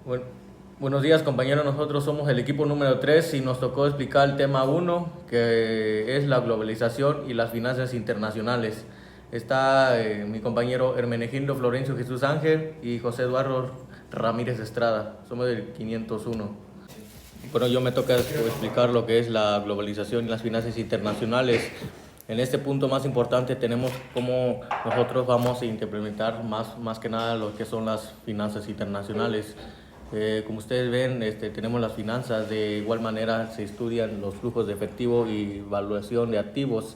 Bueno, buenos días compañeros, nosotros somos el equipo número 3 y nos tocó explicar el tema uno, que es la globalización y las finanzas internacionales. Está mi compañero Hermenegildo Florencio Jesús Ángel y José Eduardo Ramírez Estrada, somos del 501. Bueno, yo me toca explicar lo que es la globalización y las finanzas internacionales. En este punto más importante tenemos cómo nosotros vamos a implementar más que nada lo que son las finanzas internacionales. Como ustedes ven, tenemos las finanzas, de igual manera se estudian los flujos de efectivo y evaluación de activos,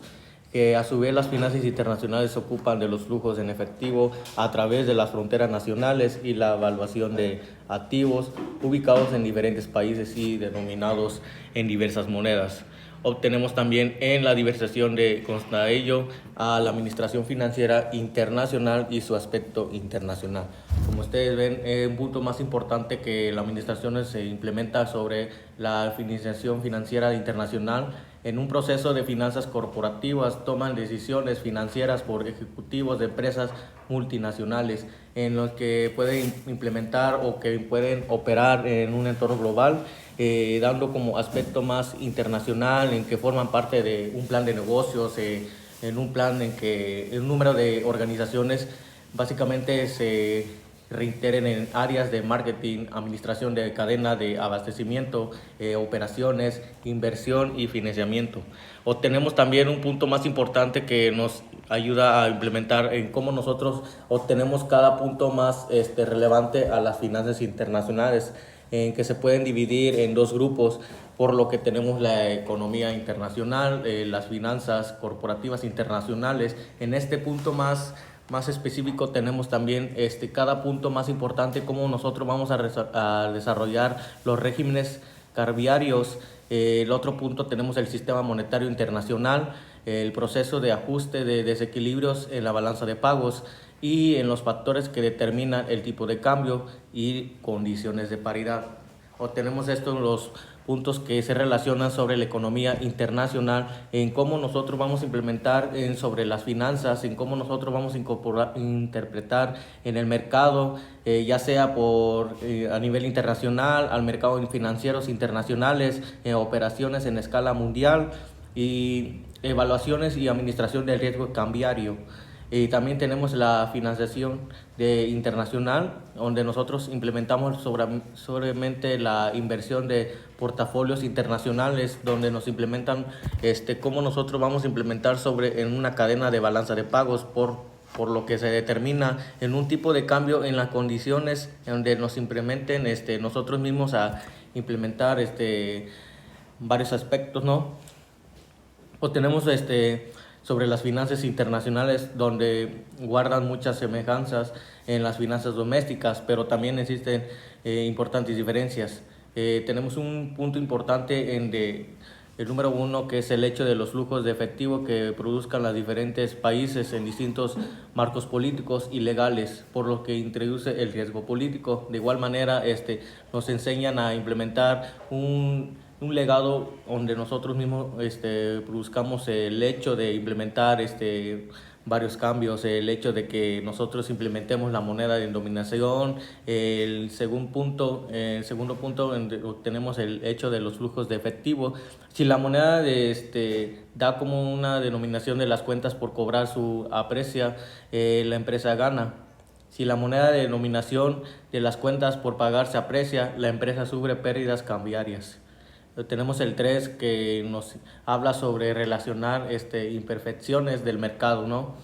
que a su vez las finanzas internacionales se ocupan de los flujos en efectivo a través de las fronteras nacionales y la evaluación de activos ubicados en diferentes países y denominados en diversas monedas. Obtenemos también en la diversificación de consta de ello a la administración financiera internacional y su aspecto internacional. Como ustedes ven, un punto más importante que la administración se implementa sobre la financiación financiera internacional. En un proceso de finanzas corporativas toman decisiones financieras por ejecutivos de empresas multinacionales en los que pueden implementar o que pueden operar en un entorno global, dando como aspecto más internacional, en que forman parte de un plan de negocios, en un plan en que el número de organizaciones básicamente se reiteren en áreas de marketing, administración de cadena de abastecimiento, operaciones, inversión y financiamiento. Obtenemos también un punto más importante que nos ayuda a implementar en cómo nosotros obtenemos cada punto más relevante a las finanzas internacionales, en que se pueden dividir en dos grupos, por lo que tenemos la economía internacional, las finanzas corporativas internacionales. En este punto más específico tenemos también cada punto más importante, cómo nosotros vamos a desarrollar los regímenes cambiarios. El otro punto tenemos el sistema monetario internacional, el proceso de ajuste de desequilibrios en la balanza de pagos y en los factores que determinan el tipo de cambio y condiciones de paridad. Obtenemos estos los puntos que se relacionan sobre la economía internacional, en cómo nosotros vamos a implementar sobre las finanzas, en cómo nosotros vamos a interpretar en el mercado, ya sea a nivel internacional, al mercado financieros internacionales, operaciones en escala mundial y evaluaciones y administración del riesgo cambiario. Y también tenemos la financiación internacional, donde nosotros implementamos sobremente la inversión de portafolios internacionales, donde nos implementan cómo nosotros vamos a implementar en una cadena de balanza de pagos por lo que se determina en un tipo de cambio en las condiciones donde nos implementen nosotros mismos a implementar varios aspectos, ¿no? O tenemos sobre las finanzas internacionales, donde guardan muchas semejanzas en las finanzas domésticas, pero también existen importantes diferencias. Tenemos un punto importante el número uno, que es el hecho de los flujos de efectivo que produzcan los diferentes países en distintos marcos políticos y legales, por lo que introduce el riesgo político. De igual manera, nos enseñan a implementar un legado donde nosotros mismos buscamos el hecho de implementar varios cambios, el hecho de que nosotros implementemos la moneda de denominación. El segundo punto tenemos el hecho de los flujos de efectivo. Si la moneda da como una denominación de las cuentas por cobrar su aprecia, la empresa gana. Si la moneda de denominación de las cuentas por pagar se aprecia, la empresa sufre pérdidas cambiarias. Tenemos el 3, que nos habla sobre relacionar imperfecciones del mercado, ¿no?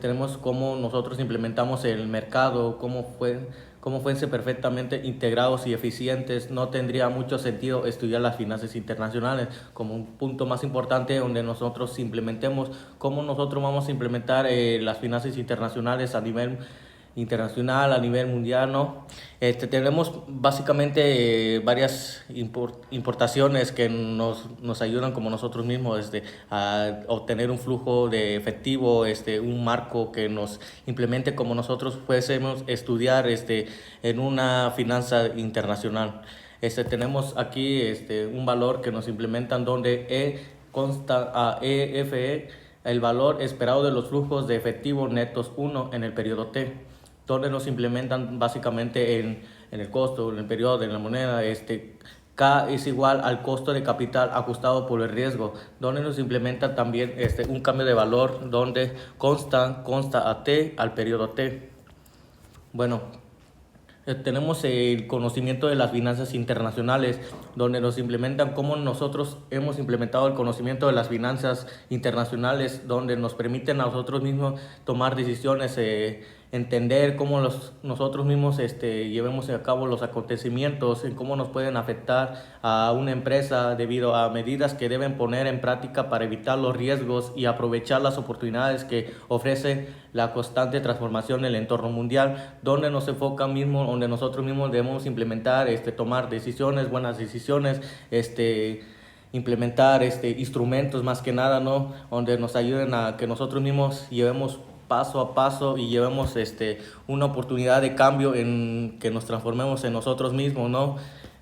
Tenemos cómo nosotros implementamos el mercado, cómo fuese perfectamente integrados y eficientes. No tendría mucho sentido estudiar las finanzas internacionales como un punto más importante, donde nosotros implementemos cómo nosotros vamos a implementar las finanzas internacionales a nivel internacional, a nivel mundial, ¿no? Tenemos básicamente varias importaciones que nos ayudan como nosotros mismos a obtener un flujo de efectivo, un marco que nos implemente como nosotros fuésemos estudiar en una finanza internacional. Tenemos aquí un valor que nos implementan, donde consta a EFE, el valor esperado de los flujos de efectivo netos 1 en el periodo T, donde nos implementan básicamente en el costo, en el periodo, en la moneda, K es igual al costo de capital ajustado por el riesgo, donde nos implementa también un cambio de valor donde consta a T al periodo T. Bueno, tenemos el conocimiento de las finanzas internacionales, donde nos implementan cómo nosotros hemos implementado el conocimiento de las finanzas internacionales, donde nos permiten a nosotros mismos tomar decisiones, entender cómo nosotros mismos llevemos a cabo los acontecimientos, en cómo nos pueden afectar a una empresa debido a medidas que deben poner en práctica para evitar los riesgos y aprovechar las oportunidades que ofrece la constante transformación del entorno mundial, donde nos enfoca mismo, donde nosotros mismos debemos implementar, tomar decisiones, buenas decisiones, implementar instrumentos más que nada, ¿no? Donde nos ayuden a que nosotros mismos llevemos paso a paso y llevemos una oportunidad de cambio en que nos transformemos en nosotros mismos, ¿no?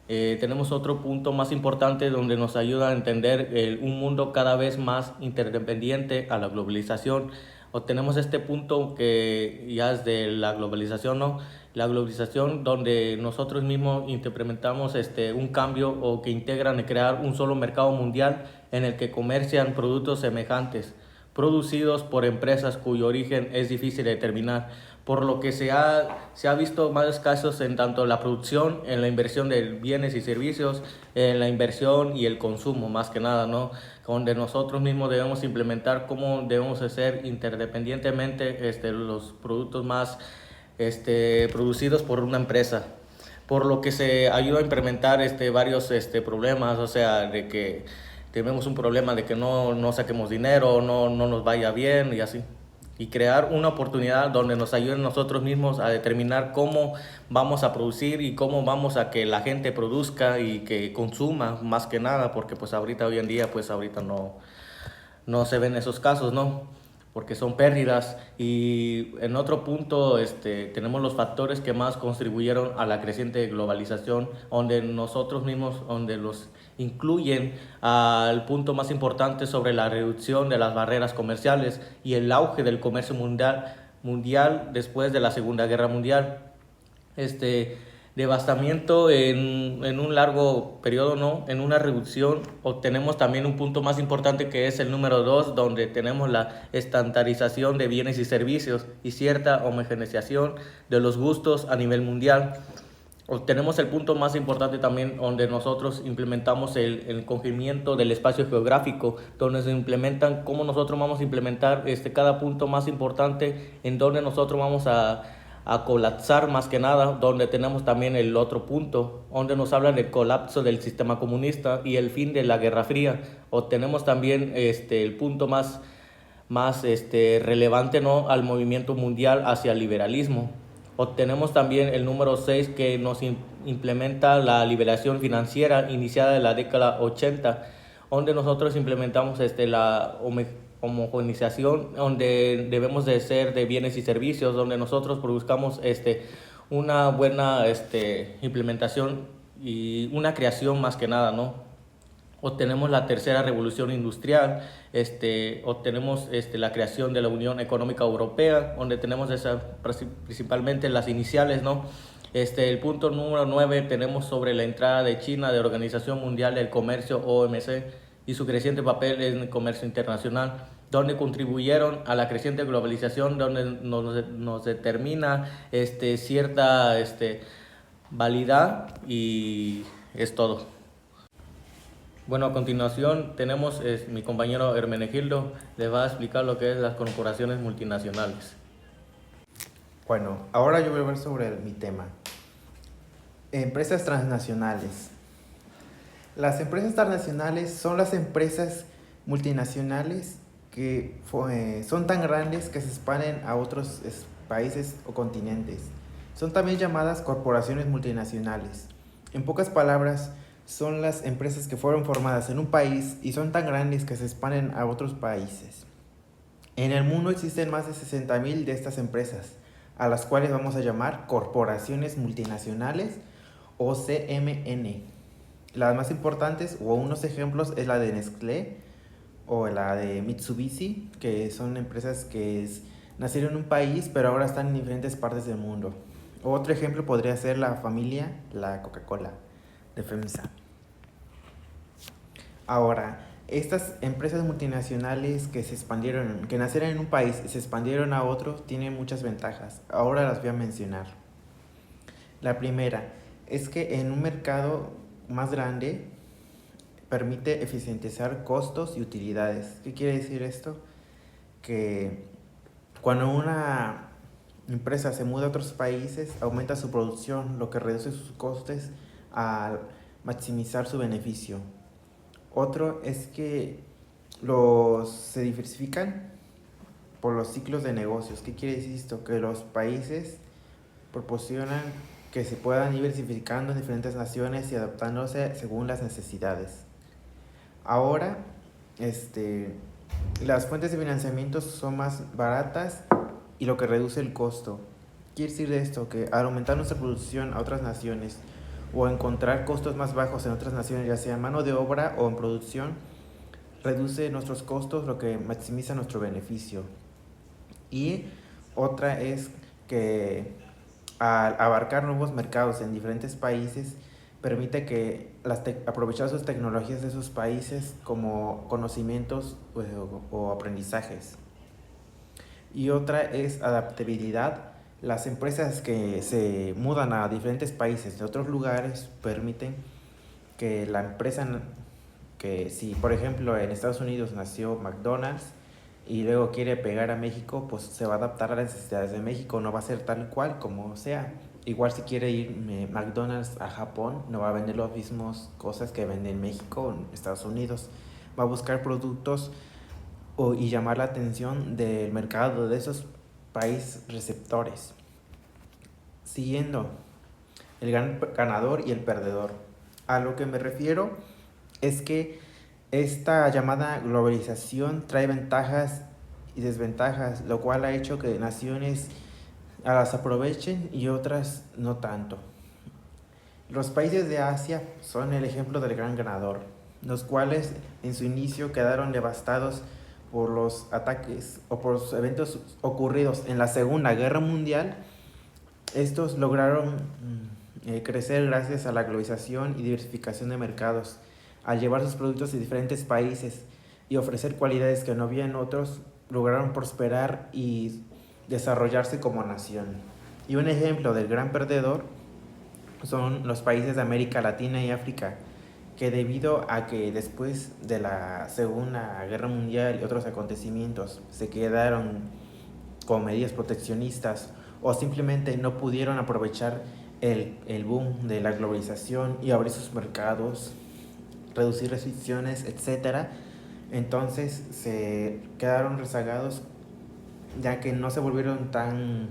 Tenemos otro punto más importante donde nos ayuda a entender un mundo cada vez más interdependiente a la globalización. Obtenemos este punto que ya es de la globalización, ¿no? La globalización donde nosotros mismos implementamos un cambio o que integran en crear un solo mercado mundial en el que comercian productos semejantes, producidos por empresas cuyo origen es difícil de determinar, por lo que se ha visto más casos en tanto la producción, en la inversión de bienes y servicios, en la inversión y el consumo, más que nada, ¿no? Donde nosotros mismos debemos implementar cómo debemos hacer interdependientemente los productos más producidos por una empresa, por lo que se ayuda a implementar varios problemas, o sea, de que tenemos un problema de que no saquemos dinero, no nos vaya bien y así. Y crear una oportunidad donde nos ayuden nosotros mismos a determinar cómo vamos a producir y cómo vamos a que la gente produzca y que consuma más que nada, porque pues ahorita, hoy en día, pues ahorita no se ven esos casos, ¿no? Porque son pérdidas. Y en otro punto tenemos los factores que más contribuyeron a la creciente globalización, donde nosotros mismos, donde los incluyen al punto más importante sobre la reducción de las barreras comerciales y el auge del comercio mundial después de la Segunda Guerra Mundial. Devastamiento en un largo periodo, ¿no? En una reducción obtenemos también un punto más importante que es el número 2, donde tenemos la estandarización de bienes y servicios y cierta homogeneización de los gustos a nivel mundial. Obtenemos el punto más importante también donde nosotros implementamos el cogimiento del espacio geográfico, donde se implementan cómo nosotros vamos a implementar cada punto más importante en donde nosotros vamos a colapsar más que nada, donde tenemos también el otro punto, donde nos hablan del colapso del sistema comunista y el fin de la Guerra Fría. Obtenemos también el punto más relevante, ¿no? Al movimiento mundial hacia el liberalismo. Obtenemos también el número 6 que nos implementa la liberación financiera iniciada en la década 80, donde nosotros implementamos la homogeneización, donde debemos de ser de bienes y servicios, donde nosotros produzcamos una buena implementación y una creación más que nada, ¿no? Obtenemos la tercera revolución industrial, obtenemos la creación de la Unión Económica Europea, donde tenemos principalmente las iniciales, ¿no? El punto número 9 tenemos sobre la entrada de China de la Organización Mundial del Comercio, OMC, y su creciente papel en el comercio internacional, donde contribuyeron a la creciente globalización, donde nos determina cierta validad, y es todo. Bueno, a continuación tenemos mi compañero Hermenegildo, le va a explicar lo que es las corporaciones multinacionales. Bueno, ahora yo voy a hablar sobre mi tema. Empresas transnacionales. Las empresas transnacionales son las empresas multinacionales que son tan grandes que se expanden a otros países o continentes. Son también llamadas corporaciones multinacionales. En pocas palabras, son las empresas que fueron formadas en un país y son tan grandes que se expanden a otros países. En el mundo existen más de 60,000 de estas empresas, a las cuales vamos a llamar corporaciones multinacionales o CMN. Las más importantes o unos ejemplos es la de Nestlé o la de Mitsubishi, que son empresas que nacieron en un país pero ahora están en diferentes partes del mundo. Otro ejemplo podría ser la familia, la Coca-Cola, de FEMSA. Ahora, estas empresas multinacionales que se expandieron, que nacieron en un país y se expandieron a otro, tienen muchas ventajas. Ahora las voy a mencionar. La primera es que en un mercado más grande permite eficientizar costos y utilidades. ¿Qué quiere decir esto? Que cuando una empresa se muda a otros países, aumenta su producción, lo que reduce sus costes al maximizar su beneficio. Otro es que se diversifican por los ciclos de negocios. ¿Qué quiere decir esto? Que los países proporcionan que se puedan ir diversificando en diferentes naciones y adaptándose según las necesidades. Ahora, las fuentes de financiamiento son más baratas y lo que reduce el costo. Quiere decir esto que al aumentar nuestra producción a otras naciones o encontrar costos más bajos en otras naciones, ya sea en mano de obra o en producción, reduce nuestros costos, lo que maximiza nuestro beneficio. Y otra es que al abarcar nuevos mercados en diferentes países, permite que aprovechar sus tecnologías de esos países como conocimientos o aprendizajes. Y otra es adaptabilidad. Las empresas que se mudan a diferentes países de otros lugares permiten que la empresa, que si por ejemplo en Estados Unidos nació McDonald's y luego quiere pegar a México, pues se va a adaptar a las necesidades de México, no va a ser tal cual como sea. Igual si quiere ir McDonald's a Japón, no va a vender las mismas cosas que vende en México o en Estados Unidos. Va a buscar productos y llamar la atención del mercado de esos países receptores. Siguiendo, el gran ganador y el perdedor. A lo que me refiero es que esta llamada globalización trae ventajas y desventajas, lo cual ha hecho que naciones las aprovechen y otras no tanto. Los países de Asia son el ejemplo del gran ganador, los cuales en su inicio quedaron devastados por los ataques o por los eventos ocurridos en la Segunda Guerra Mundial. Estos lograron crecer gracias a la globalización y diversificación de mercados, al llevar sus productos a diferentes países y ofrecer cualidades que no había en otros, lograron prosperar y desarrollarse como nación. Y un ejemplo del gran perdedor son los países de América Latina y África, que debido a que después de la Segunda Guerra Mundial y otros acontecimientos se quedaron con medidas proteccionistas o simplemente no pudieron aprovechar el boom de la globalización y abrir sus mercados, reducir restricciones, etc. Entonces se quedaron rezagados, ya que no se volvieron tan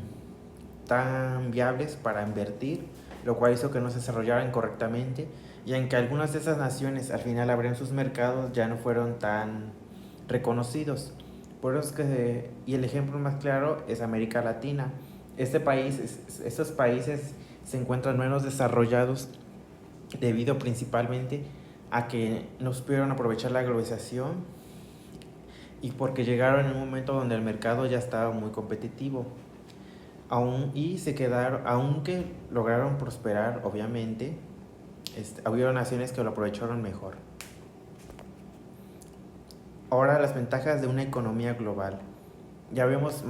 viables para invertir, lo cual hizo que no se desarrollaran correctamente, y aunque algunas de esas naciones al final abrieron sus mercados, ya no fueron tan reconocidos. Por eso y el ejemplo más claro es América Latina. Estos países se encuentran menos desarrollados debido principalmente a que no supieron aprovechar la globalización y porque llegaron en un momento donde el mercado ya estaba muy competitivo. Aunque lograron prosperar, obviamente, hubieron naciones que lo aprovecharon mejor. Ahora, las ventajas de una economía global. Ya habíamos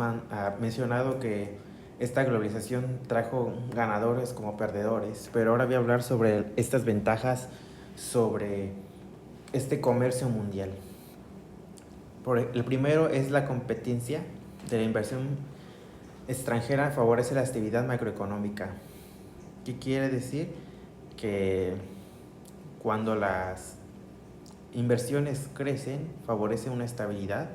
mencionado que esta globalización trajo ganadores como perdedores, pero ahora voy a hablar sobre estas ventajas sobre este comercio mundial. El primero es la competencia de la inversión extranjera, favorece la estabilidad macroeconómica. ¿Qué quiere decir? Que cuando las inversiones crecen, favorece una estabilidad,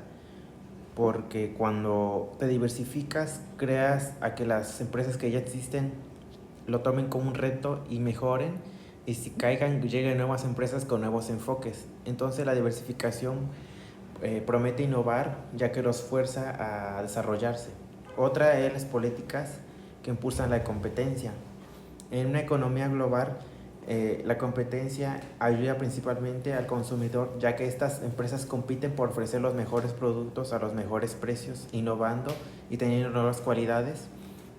porque cuando te diversificas, creas a que las empresas que ya existen lo tomen como un reto y mejoren, y si lleguen nuevas empresas con nuevos enfoques. Entonces la diversificación promete innovar, ya que los fuerza a desarrollarse. Otra es las políticas que impulsan la competencia. En una economía global, la competencia ayuda principalmente al consumidor, ya que estas empresas compiten por ofrecer los mejores productos a los mejores precios, innovando y teniendo nuevas cualidades,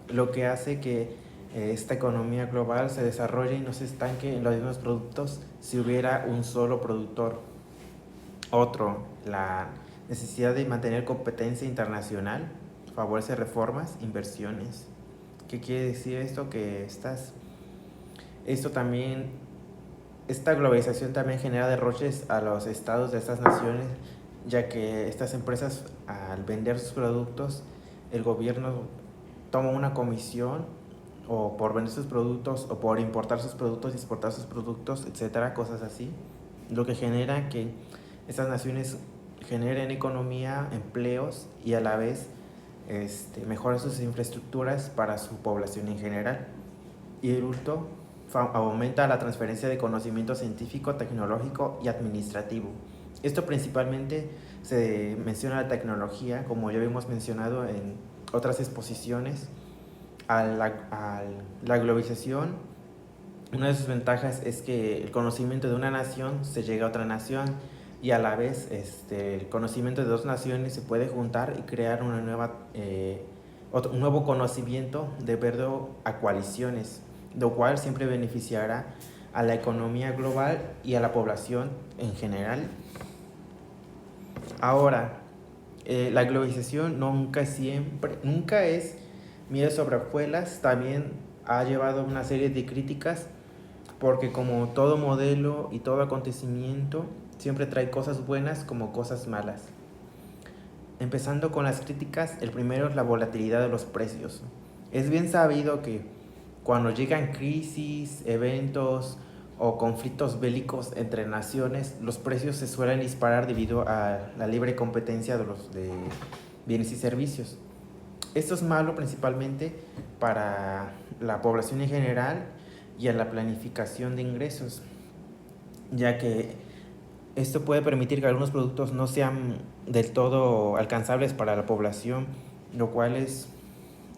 lo que hace que esta economía global se desarrolle y no se estanque en los mismos productos si hubiera un solo productor. Otro, la necesidad de mantener competencia internacional favorece reformas, inversiones. ¿Qué quiere decir esto? Que esta globalización también genera derroches a los estados de estas naciones, ya que estas empresas, al vender sus productos, el gobierno toma una comisión o por vender sus productos o por importar sus productos, exportar sus productos, etcétera, cosas así, lo que genera que estas naciones generen economía, empleos y a la vez mejoran sus infraestructuras para su población en general. Y el último, aumenta la transferencia de conocimiento científico, tecnológico y administrativo. Esto principalmente se menciona la tecnología, como ya habíamos mencionado en otras exposiciones, a la globalización. Una de sus ventajas es que el conocimiento de una nación se llega a otra nación y a la vez el conocimiento de dos naciones se puede juntar y crear un nuevo conocimiento debido a coaliciones, lo cual siempre beneficiará a la economía global y a la población en general. Ahora, la globalización nunca es miel sobre hojuelas, también ha llevado una serie de críticas, porque como todo modelo y todo acontecimiento, siempre trae cosas buenas como cosas malas. Empezando con las críticas, el primero es la volatilidad de los precios. Es bien sabido que cuando llegan crisis, eventos o conflictos bélicos entre naciones, los precios se suelen disparar debido a la libre competencia de bienes y servicios. Esto es malo principalmente para la población en general y a la planificación de ingresos, ya que esto puede permitir que algunos productos no sean del todo alcanzables para la población,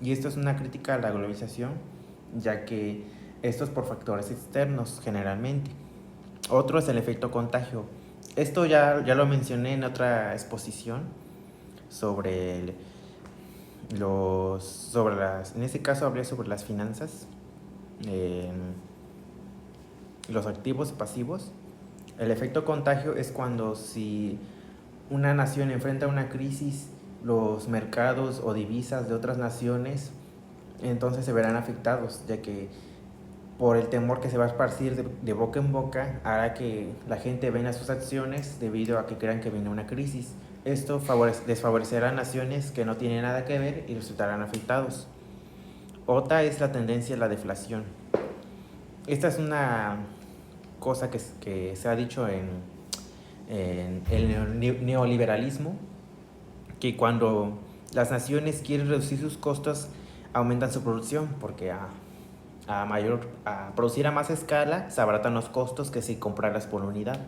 y esto es una crítica a la globalización, ya que esto es por factores externos generalmente. Otro es el efecto contagio. Esto ya lo mencioné en otra exposición sobre en ese caso hablé sobre las finanzas, los activos y pasivos. El efecto contagio es cuando si una nación enfrenta una crisis, los mercados o divisas de otras naciones entonces se verán afectados, ya que por el temor que se va a esparcir de boca en boca hará que la gente venda sus acciones debido a que crean que viene una crisis. Esto desfavorecerá a naciones que no tienen nada que ver y resultarán afectados. Otra es la tendencia a la deflación. Esta es una cosa que se ha dicho en el neoliberalismo, que cuando las naciones quieren reducir sus costos, aumentan su producción, porque a producir a más escala se abaratan los costos que si comprarlas por unidad.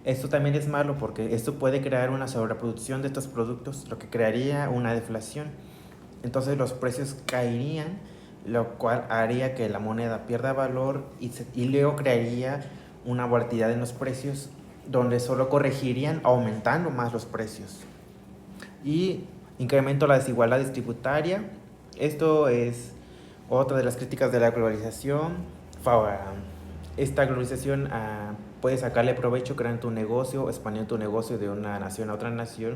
Esto también es malo porque esto puede crear una sobreproducción de estos productos, lo que crearía una deflación. Entonces los precios caerían, lo cual haría que la moneda pierda valor y luego crearía una volatilidad en los precios, donde solo corregirían aumentando más los precios. Y incremento la desigualdad tributaria. Esto es otra de las críticas de la globalización. Esta globalización puede sacarle provecho creando tu negocio, expandiendo tu negocio de una nación a otra nación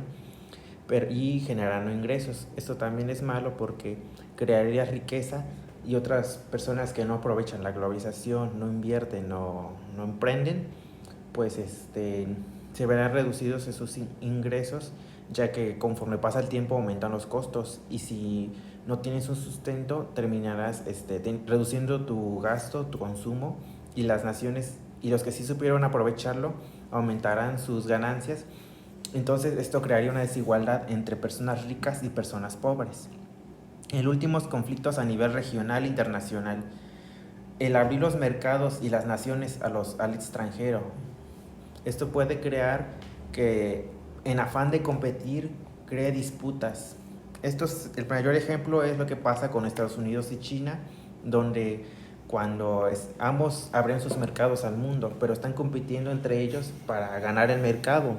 y generando ingresos. Esto también es malo porque crearía riqueza y otras personas que no aprovechan la globalización, no invierten, no emprenden, pues se verán reducidos sus ingresos, ya que conforme pasa el tiempo aumentan los costos y si no tienes un sustento terminarás reduciendo tu gasto, tu consumo, y las naciones y los que sí supieron aprovecharlo aumentarán sus ganancias. Entonces esto crearía una desigualdad entre personas ricas y personas pobres. El último es conflictos a nivel regional e internacional. El abrir los mercados y las naciones al extranjero. Esto puede crear que en afán de competir cree disputas. El mayor ejemplo es lo que pasa con Estados Unidos y China, donde cuando ambos abren sus mercados al mundo, pero están compitiendo entre ellos para ganar el mercado.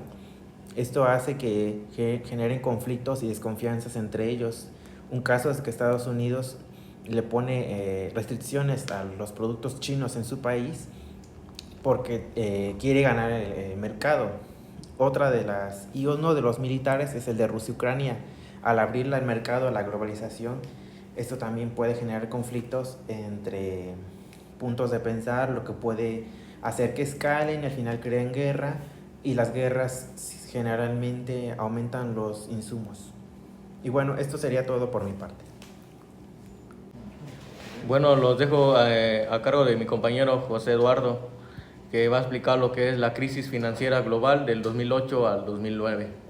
Esto hace que generen conflictos y desconfianzas entre ellos. Un caso es que Estados Unidos le pone restricciones a los productos chinos en su país porque quiere ganar el mercado. Y uno de los militares es el de Rusia y Ucrania. Al abrirle el mercado a la globalización, esto también puede generar conflictos entre puntos de pensar, lo que puede hacer que escalen y al final creen guerra, y las guerras generalmente aumentan los insumos. Y bueno, esto sería todo por mi parte. Bueno, los dejo a cargo de mi compañero José Eduardo, que va a explicar lo que es la crisis financiera global del 2008 al 2009.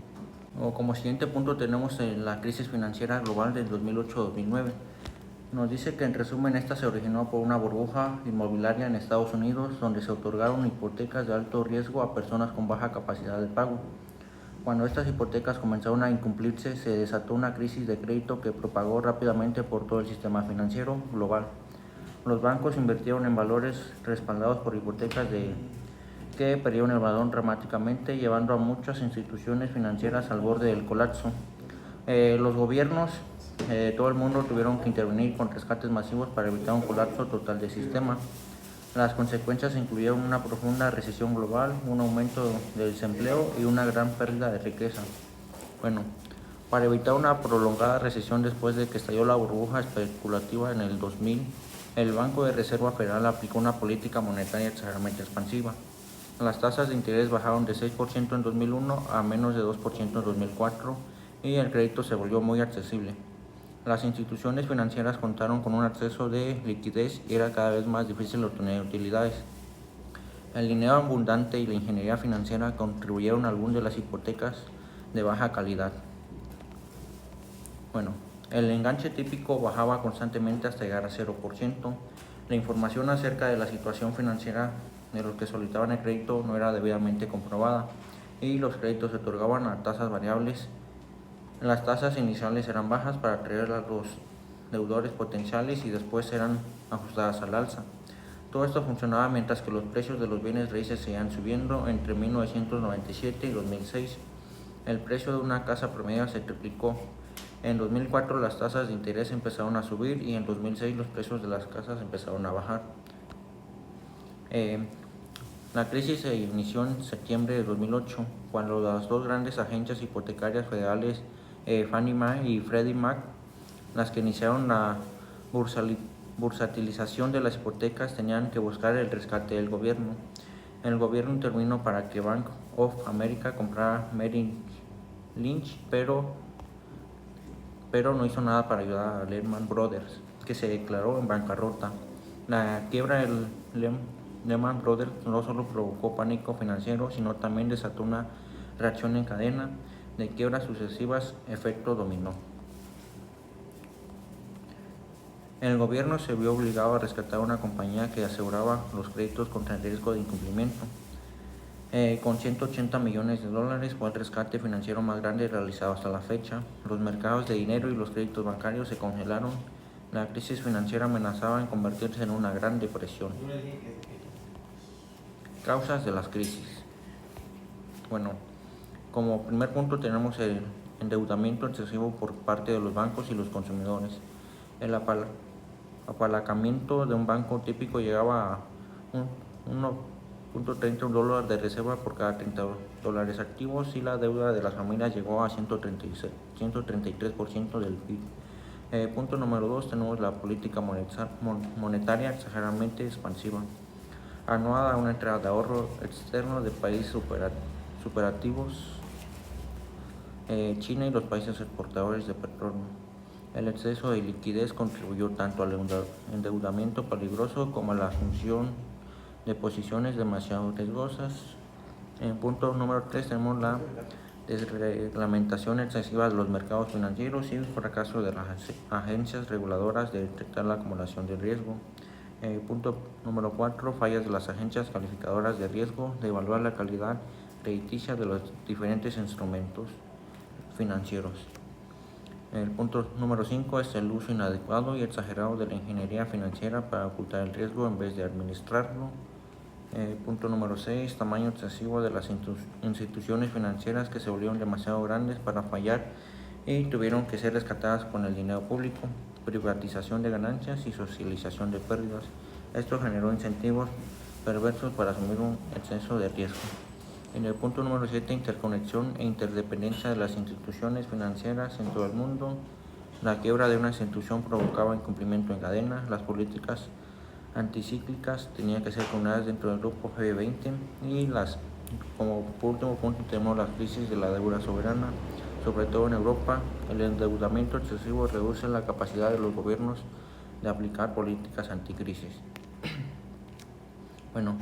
Como siguiente punto tenemos la crisis financiera global del 2008-2009. Nos dice que en resumen esta se originó por una burbuja inmobiliaria en Estados Unidos donde se otorgaron hipotecas de alto riesgo a personas con baja capacidad de pago. Cuando estas hipotecas comenzaron a incumplirse, se desató una crisis de crédito que propagó rápidamente por todo el sistema financiero global. Los bancos invirtieron en valores respaldados por hipotecas que perdieron el valor dramáticamente, llevando a muchas instituciones financieras al borde del colapso. Los gobiernos de todo el mundo tuvieron que intervenir con rescates masivos para evitar un colapso total del sistema. Las consecuencias incluyeron una profunda recesión global, un aumento del desempleo y una gran pérdida de riqueza. Bueno, para evitar una prolongada recesión después de que estalló la burbuja especulativa en el 2000, el Banco de Reserva Federal aplicó una política monetaria exageradamente expansiva. Las tasas de interés bajaron de 6% en 2001 a menos de 2% en 2004 y el crédito se volvió muy accesible. Las instituciones financieras contaron con un acceso de liquidez y era cada vez más difícil obtener utilidades. El dinero abundante y la ingeniería financiera contribuyeron a algunas de las hipotecas de baja calidad. Bueno, el enganche típico bajaba constantemente hasta llegar a 0%. La información acerca de la situación financiera de los que solicitaban el crédito no era debidamente comprobada y los créditos se otorgaban a tasas variables. Las tasas iniciales eran bajas para atraer a los deudores potenciales y después eran ajustadas al alza. Todo esto funcionaba mientras que los precios de los bienes raíces seguían subiendo. Entre 1997 y 2006, el precio de una casa promedio se triplicó. En 2004 las tasas de interés empezaron a subir y en 2006 los precios de las casas empezaron a bajar. La crisis se inició en septiembre de 2008, cuando las dos grandes agencias hipotecarias federales, Fannie Mae y Freddie Mac, las que iniciaron la bursatilización de las hipotecas, tenían que buscar el rescate del gobierno. El gobierno intervino para que Bank of America comprara Merrill Lynch, pero no hizo nada para ayudar a Lehman Brothers, que se declaró en bancarrota. La quiebra del Lehman Brothers no solo provocó pánico financiero, sino también desató una reacción en cadena de quiebras sucesivas, efecto dominó. El gobierno se vio obligado a rescatar una compañía que aseguraba los créditos contra el riesgo de incumplimiento. Con $180 millones fue el rescate financiero más grande realizado hasta la fecha. Los mercados de dinero y los créditos bancarios se congelaron. La crisis financiera amenazaba en convertirse en una gran depresión. Causas de las crisis. Bueno, como primer punto tenemos el endeudamiento excesivo por parte de los bancos y los consumidores. El apalancamiento de un banco típico llegaba a $1.30 de reserva por cada $30 activos y la deuda de las familias llegó a 133% del PIB. Punto número 2, tenemos la política monetaria exageradamente expansiva, anuada a una entrada de ahorro externo de países superativos, China y los países exportadores de petróleo. El exceso de liquidez contribuyó tanto al endeudamiento peligroso como a la asunción de posiciones demasiado riesgosas. En punto número 3 tenemos la desreglamentación excesiva de los mercados financieros y el fracaso de las agencias reguladoras de detectar la acumulación de riesgo. Punto número 4, fallas de las agencias calificadoras de riesgo de evaluar la calidad crediticia de los diferentes instrumentos financieros. El punto número 5 es el uso inadecuado y exagerado de la ingeniería financiera para ocultar el riesgo en vez de administrarlo. Punto número 6, tamaño excesivo de las instituciones financieras que se volvieron demasiado grandes para fallar y tuvieron que ser rescatadas con el dinero público. privatización de ganancias y socialización de pérdidas. Esto generó incentivos perversos para asumir un exceso de riesgo. En el punto número 7, interconexión e interdependencia de las instituciones financieras en todo el mundo. La quiebra de una institución provocaba incumplimiento en cadena. Las políticas anticíclicas tenían que ser coordinadas dentro del grupo G20 y como por último punto tenemos las crisis de la deuda soberana, sobre todo en Europa. El endeudamiento excesivo reduce la capacidad de los gobiernos de aplicar políticas anticrisis. Bueno,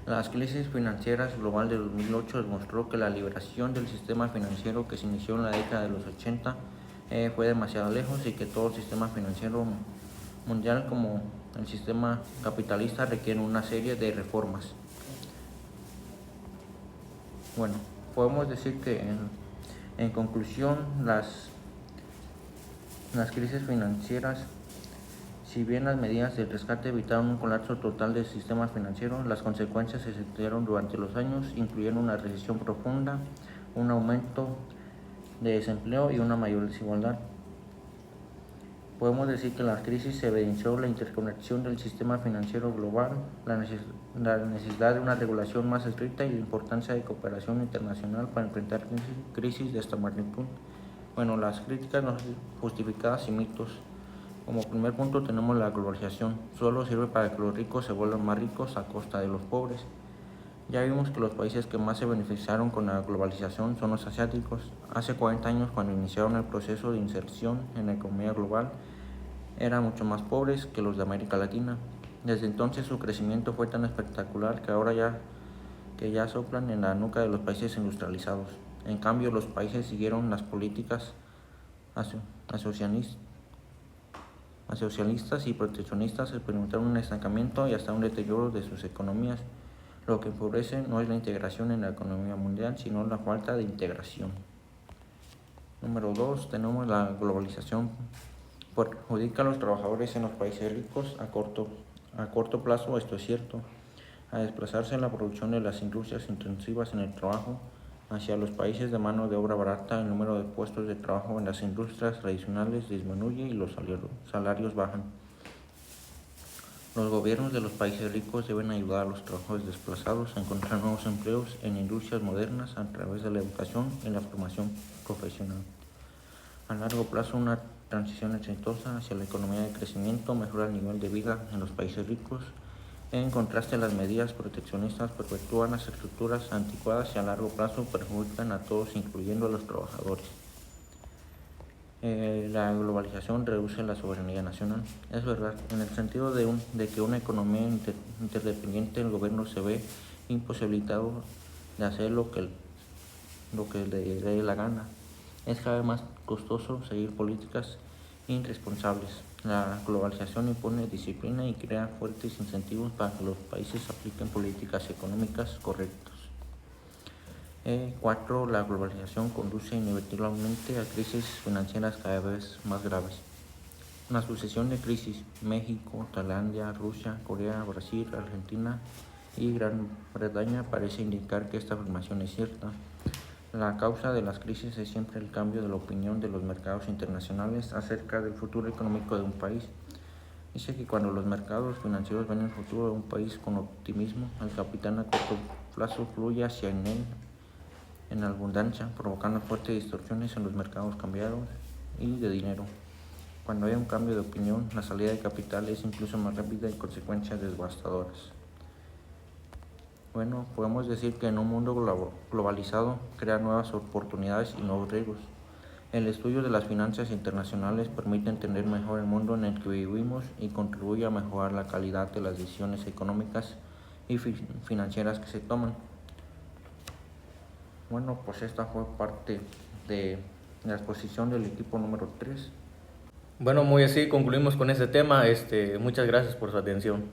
las crisis financieras global de 2008 demostró que la liberación del sistema financiero que se inició en la década de los 80 fue demasiado lejos y que todo el sistema financiero mundial como el sistema capitalista requiere una serie de reformas. Bueno, podemos decir que en conclusión las crisis financieras, si bien las medidas del rescate evitaron un colapso total del sistema financiero, las consecuencias se sintieron durante los años, incluyendo una recesión profunda, un aumento de desempleo y una mayor desigualdad. Podemos decir que en las crisis se evidenció la interconexión del sistema financiero global, la necesidad de una regulación más estricta y la importancia de cooperación internacional para enfrentar crisis de esta magnitud. Bueno, las críticas no justificadas y mitos. Como primer punto tenemos la globalización. Solo sirve para que los ricos se vuelvan más ricos a costa de los pobres. Ya vimos que los países que más se beneficiaron con la globalización son los asiáticos. Hace 40 años, cuando iniciaron el proceso de inserción en la economía global, eran mucho más pobres que los de América Latina. Desde entonces su crecimiento fue tan espectacular que ahora ya soplan en la nuca de los países industrializados. En cambio, los países siguieron las políticas asocialistas y proteccionistas, experimentaron un estancamiento y hasta un deterioro de sus economías. Lo que empobrece no es la integración en la economía mundial, sino la falta de integración. Número 2, tenemos la globalización. Perjudica a los trabajadores en los países ricos a corto plazo, esto es cierto. A desplazarse la producción de las industrias intensivas en el trabajo hacia los países de mano de obra barata, el número de puestos de trabajo en las industrias tradicionales disminuye y los salarios bajan. Los gobiernos de los países ricos deben ayudar a los trabajadores desplazados a encontrar nuevos empleos en industrias modernas a través de la educación y la formación profesional. A largo plazo, una transición exitosa hacia la economía de crecimiento mejora el nivel de vida en los países ricos. En contraste, las medidas proteccionistas perpetúan las estructuras anticuadas y a largo plazo perjudican a todos, incluyendo a los trabajadores. La globalización reduce la soberanía nacional. Es verdad, en el sentido de que una economía interdependiente del gobierno se ve imposibilitado de hacer lo que le dé la gana. Es cada vez más costoso seguir políticas irresponsables. La globalización impone disciplina y crea fuertes incentivos para que los países apliquen políticas económicas correctas. 4. La globalización conduce inevitablemente a crisis financieras cada vez más graves. Una sucesión de crisis, México, Tailandia, Rusia, Corea, Brasil, Argentina y Gran Bretaña, parece indicar que esta afirmación es cierta. La causa de las crisis es siempre el cambio de la opinión de los mercados internacionales acerca del futuro económico de un país. Dice que cuando los mercados financieros ven el futuro de un país con optimismo, el capital a corto plazo fluye hacia él en abundancia, provocando fuertes distorsiones en los mercados cambiarios y de dinero. Cuando hay un cambio de opinión, la salida de capital es incluso más rápida y consecuencias devastadoras. Bueno, podemos decir que en un mundo globalizado crea nuevas oportunidades y nuevos riesgos. El estudio de las finanzas internacionales permite entender mejor el mundo en el que vivimos y contribuye a mejorar la calidad de las decisiones económicas y financieras que se toman. Bueno, pues esta fue parte de la exposición del equipo número 3. Bueno, muy así concluimos con este tema. Muchas gracias por su atención.